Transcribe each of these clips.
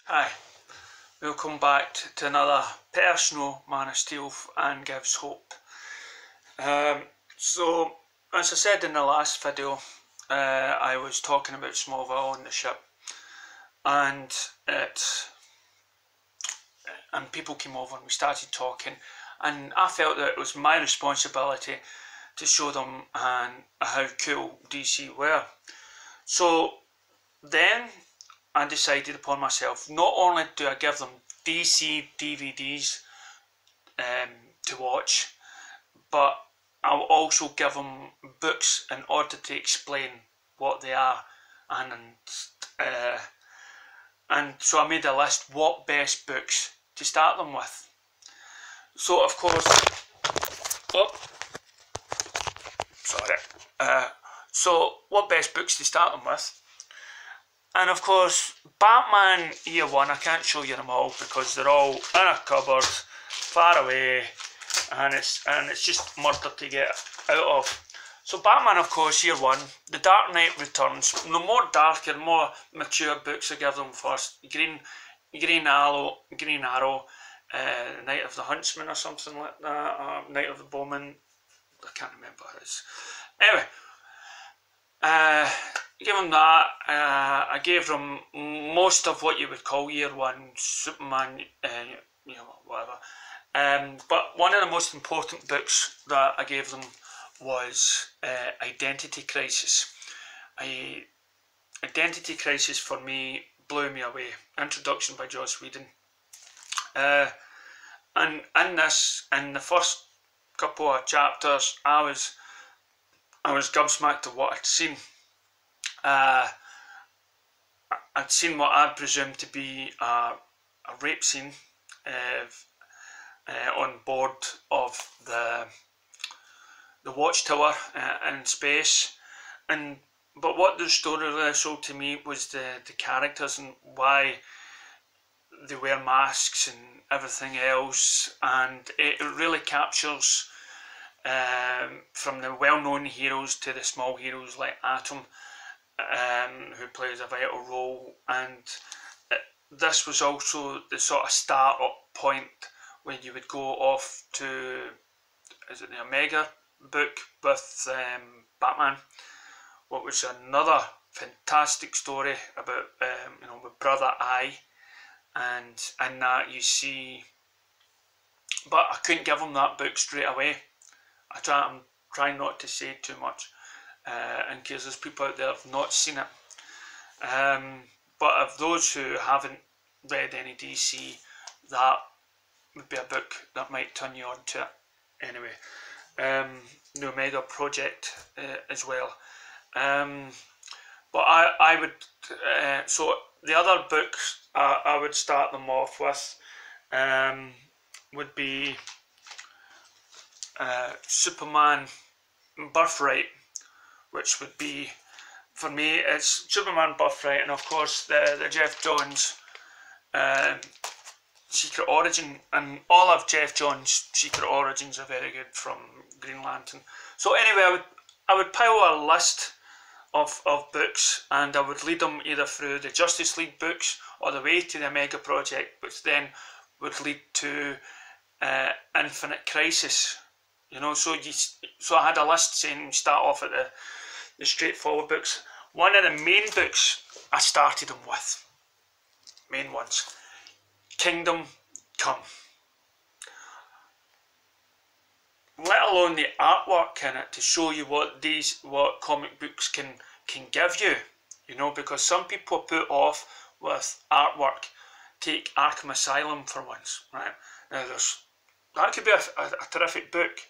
Hi, welcome back to another personal Man of Steel and Gives Hope. So, as I said in the last video, I was talking about Smallville on the ship, and people came over and we started talking, and I felt that it was my responsibility to show them how cool DC were. So then I decided upon myself, not only do I give them DC DVDs to watch, but I'll also give them books in order to explain what they are, and so I made a list what best books to start them with. So of course, so what best books to start them with? And of course, Batman Year One. I can't show you them all because they're all in a cupboard, far away, and it's just murder to get out of. So Batman, of course, Year One. The Dark Knight Returns. The more darker, more mature books I give them first. Green Arrow, Night of the Huntsman or something like that. Night of the Bowman. I can't remember his. Anyway. Give them that. I gave them most of what you would call Year One, Superman, whatever. But one of the most important books that I gave them was Identity Crisis. Identity Crisis for me blew me away. Introduction by Joss Whedon. And in the first couple of chapters, I was gobsmacked at what I'd seen. I'd seen what I presumed to be a rape scene on board of the Watchtower in space, but what the story really showed to me was the characters and why they wear masks and everything else, and it really captures from the well-known heroes to the small heroes like Atom, who plays a vital role, and this was also the sort of start-up point when you would go off to, is it the Omega book with Batman, what was another fantastic story about with Brother Eye, and in that you see, but I couldn't give them that book straight away. I'm trying not to say too much in case there's people out there who have not seen it. But of those who haven't read any DC, that would be a book that might turn you on to it. Anyway, the Omega Project as well. But I would, so the other books I would start them off with would be Superman Birthright, which would be, for me, it's Superman Birthright, and of course the Geoff Johns Secret Origin, and all of Geoff Johns' Secret Origins are very good from Green Lantern. So anyway, I would pile a list of books, and I would lead them either through the Justice League books or the way to the Omega Project, which then would lead to Infinite Crisis. So I had a list saying start off at the straightforward books. One of the main books I started them with, main ones, Kingdom Come. Let alone the artwork in it to show you what comic books can give you. Because some people are put off with artwork. Take Arkham Asylum for once, right? Now that could be a terrific book.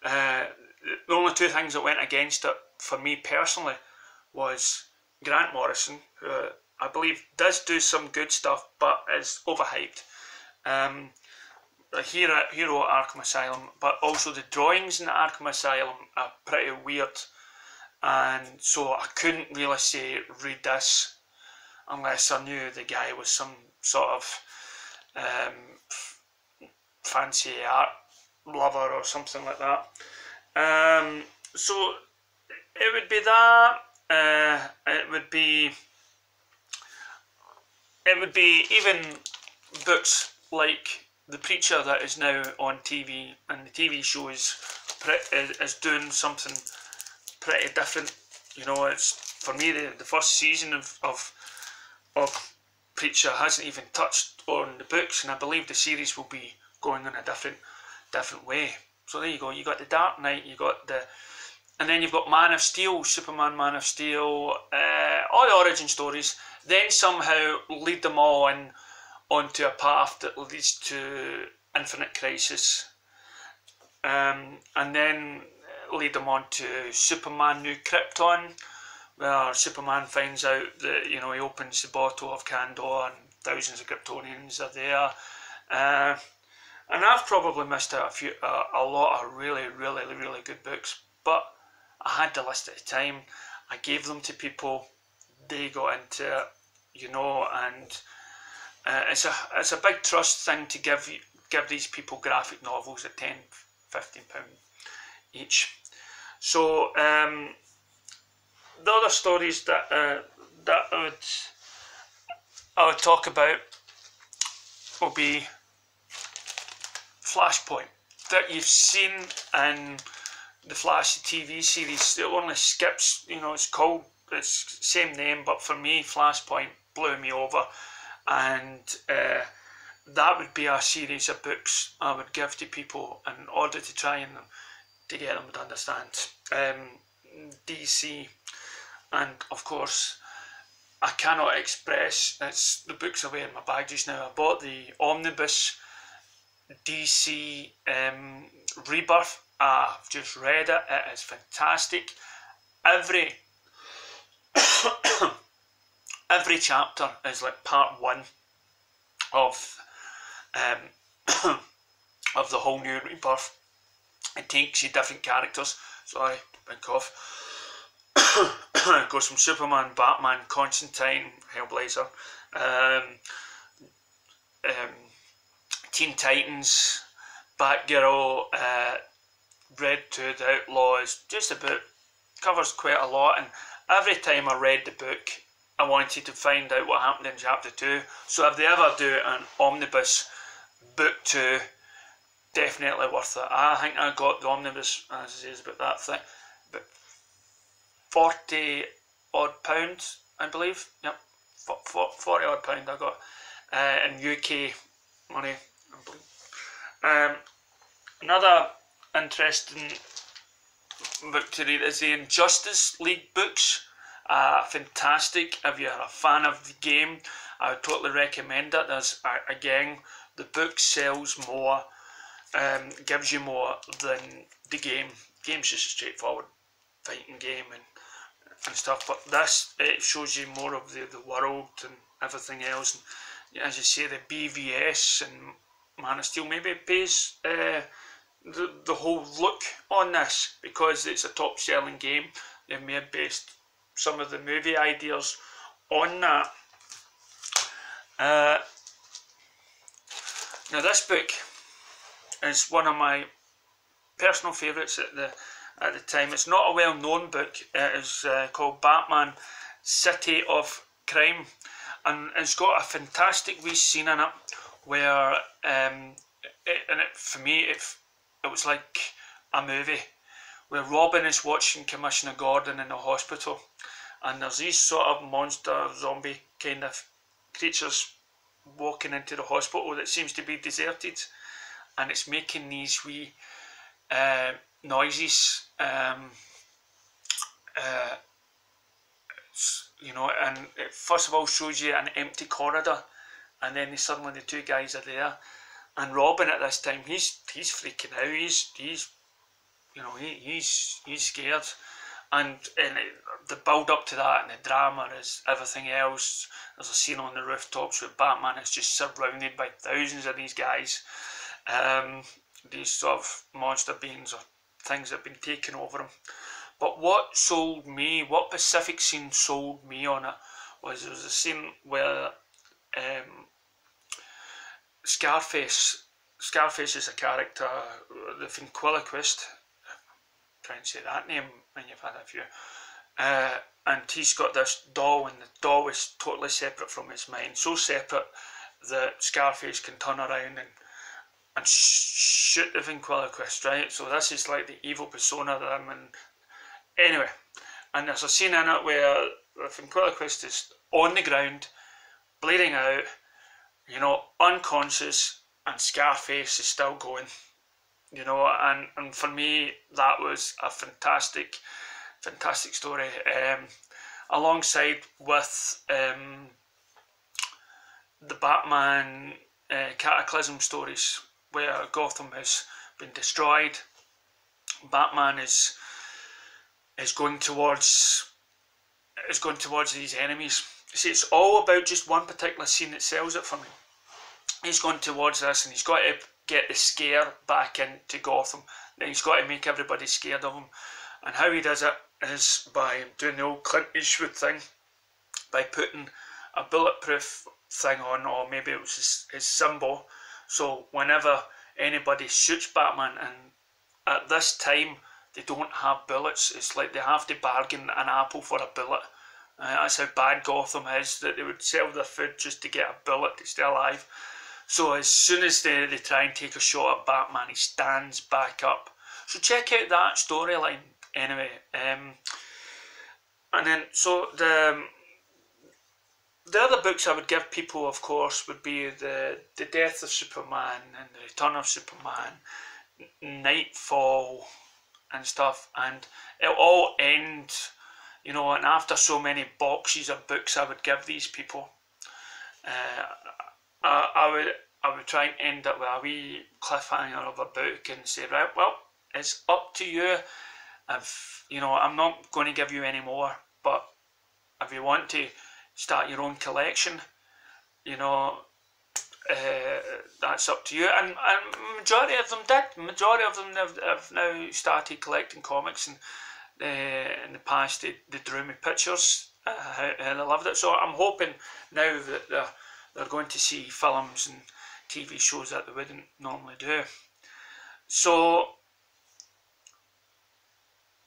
The only two things that went against it for me personally was Grant Morrison, who I believe does do some good stuff but is overhyped. The hero at Arkham Asylum, but also the drawings in the Arkham Asylum are pretty weird, and so I couldn't really say read this unless I knew the guy was some sort of fancy art lover or something like that. So it would be that. It would be it would be even books like The Preacher that is now on TV, and the TV show is doing something pretty different. You know, it's, for me, the first season of Preacher hasn't even touched on the books, and I believe the series will be going in a different way. So there you go. You got the Dark Knight, you got and then you've got Man of Steel, Superman, Man of Steel, all the origin stories. Then somehow lead them all onto a path that leads to Infinite Crisis, and then lead them on to Superman New Krypton, where Superman finds out that, you know, he opens the bottle of Kandor and thousands of Kryptonians are there. And I've probably missed out a lot of really good books, but I had the list at the time. I gave them to people, they got into it, you know, and it's a big trust thing to give these people graphic novels at £10, £15 each. So the other stories that I would talk about will be Flashpoint, that you've seen in the Flash TV series. It only skips, you know, it's same name, but for me, Flashpoint blew me over, and that would be a series of books I would give to people in order to try and to get them to understand DC. And of course, I cannot express, the books away in my bag just now. I bought the omnibus DC Rebirth. I've just read it. It is fantastic. Every chapter is like part one of of the whole new Rebirth. It takes you different characters. Sorry, big cough. It goes from Superman, Batman, Constantine, Hellblazer, Teen Titans, Batgirl, Red Hood, Outlaws, just about, covers quite a lot. And every time I read the book, I wanted to find out what happened in chapter 2. So if they ever do an omnibus book 2, definitely worth it. I think I got the omnibus, as it says about that thing, but £40 odd, I believe. Yep, £40 odd I got in UK money, I believe. Another interesting book to read is the Injustice League books. Fantastic. If you're a fan of the game, I would totally recommend it. There's again, the book sells more, gives you more than the game. The game's just a straightforward fighting game and stuff, but this, it shows you more of the world and everything else. And as you say, the BVS and Man of Steel maybe pays the whole look on this, because it's a top selling game. They may have based some of the movie ideas on that. Now this book is one of my personal favourites at the time. It's not a well-known book. It is called Batman City of Crime, and it's got a fantastic wee scene in it where for me it was like a movie, where Robin is watching Commissioner Gordon in the hospital, and there's these sort of monster zombie kind of creatures walking into the hospital that seems to be deserted, and it's making these wee noises, you know, and it first of all shows you an empty corridor, and then suddenly the two guys are there, and Robin at this time, he's freaking out. He's you know, he's scared, and the build up to that and the drama is everything else. There's a scene on the rooftops where Batman is just surrounded by thousands of these guys, these sort of monster beings or things that have been taken over him. But what sold me, what Pacific Scene sold me on it, was there was a scene where Scarface is a character, the ventriloquist, try and say that name when you've had a few, and he's got this doll, and the doll is totally separate from his mind, so separate that Scarface can turn around and shoot the ventriloquist, right? So this is like the evil persona that I'm in. Anyway, and there's a scene in it where the ventriloquist is on the ground, bleeding out, you know, unconscious, and Scarface is still going, you know, and for me that was a fantastic story, alongside with the Batman Cataclysm stories, where Gotham has been destroyed. Batman is going towards these enemies. See, it's all about just one particular scene that sells it for me. He's going towards this, and he's got to get the scare back into Gotham. Then he's got to make everybody scared of him. And how he does it is by doing the old Clint Eastwood thing, by putting a bulletproof thing on, or maybe it was his symbol. So whenever anybody shoots Batman, and at this time they don't have bullets, it's like they have to bargain an apple for a bullet. That's how bad Gotham is, that they would sell their food just to get a bullet to stay alive. So as soon as they try and take a shot at Batman, he stands back up. So check out that storyline anyway. And then, so the other books I would give people, of course, would be the Death of Superman and the Return of Superman, Nightfall and stuff, and it'll all end, you know, and after so many boxes of books I would give these people, I would try and end it with a wee cliffhanger of a book and say, right, well, it's up to you. You know, I'm not going to give you any more, but if you want to start your own collection, you know, that's up to you. And majority of them did. Majority of them have now started collecting comics, and in the past they drew me pictures and I loved it. So I'm hoping now that they're going to see films and TV shows that they wouldn't normally do. So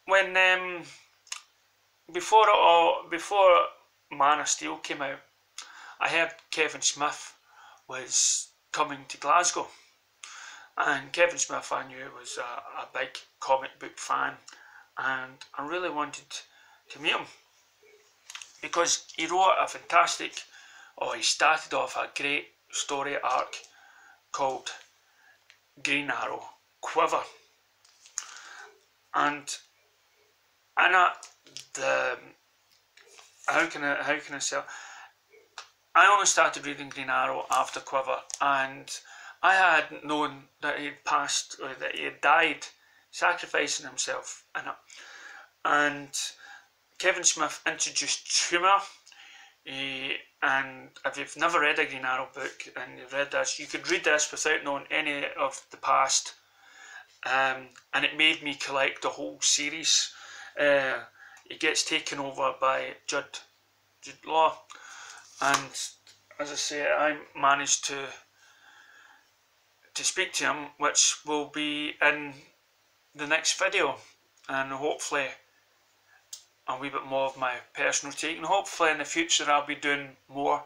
when before Man of Steel came out, I heard Kevin Smith was coming to Glasgow, and Kevin Smith, I knew, was a big comic book fan, and I really wanted to meet him because he wrote a fantastic, he started off a great story arc called Green Arrow Quiver, and how can I say it? I only started reading Green Arrow after Quiver, and I had known that he had passed, or that he had died sacrificing himself in it. And Kevin Smith introduced humour, and if you've never read a Green Arrow book and you've read this, you could read this without knowing any of the past, and it made me collect the whole series. It gets taken over by Jude Law, and as I say, I managed to speak to him, which will be in the next video, and hopefully a wee bit more of my personal take, and hopefully in the future I'll be doing more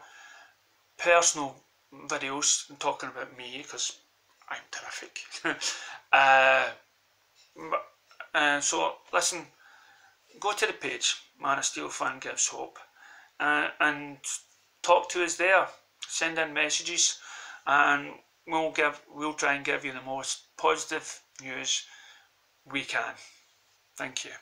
personal videos and talking about me, because I'm terrific. So listen, go to the page, Man of Steel Fan Gives Hope, and talk to us there. Send in messages, and we'll try and give you the most positive news we can. Thank you.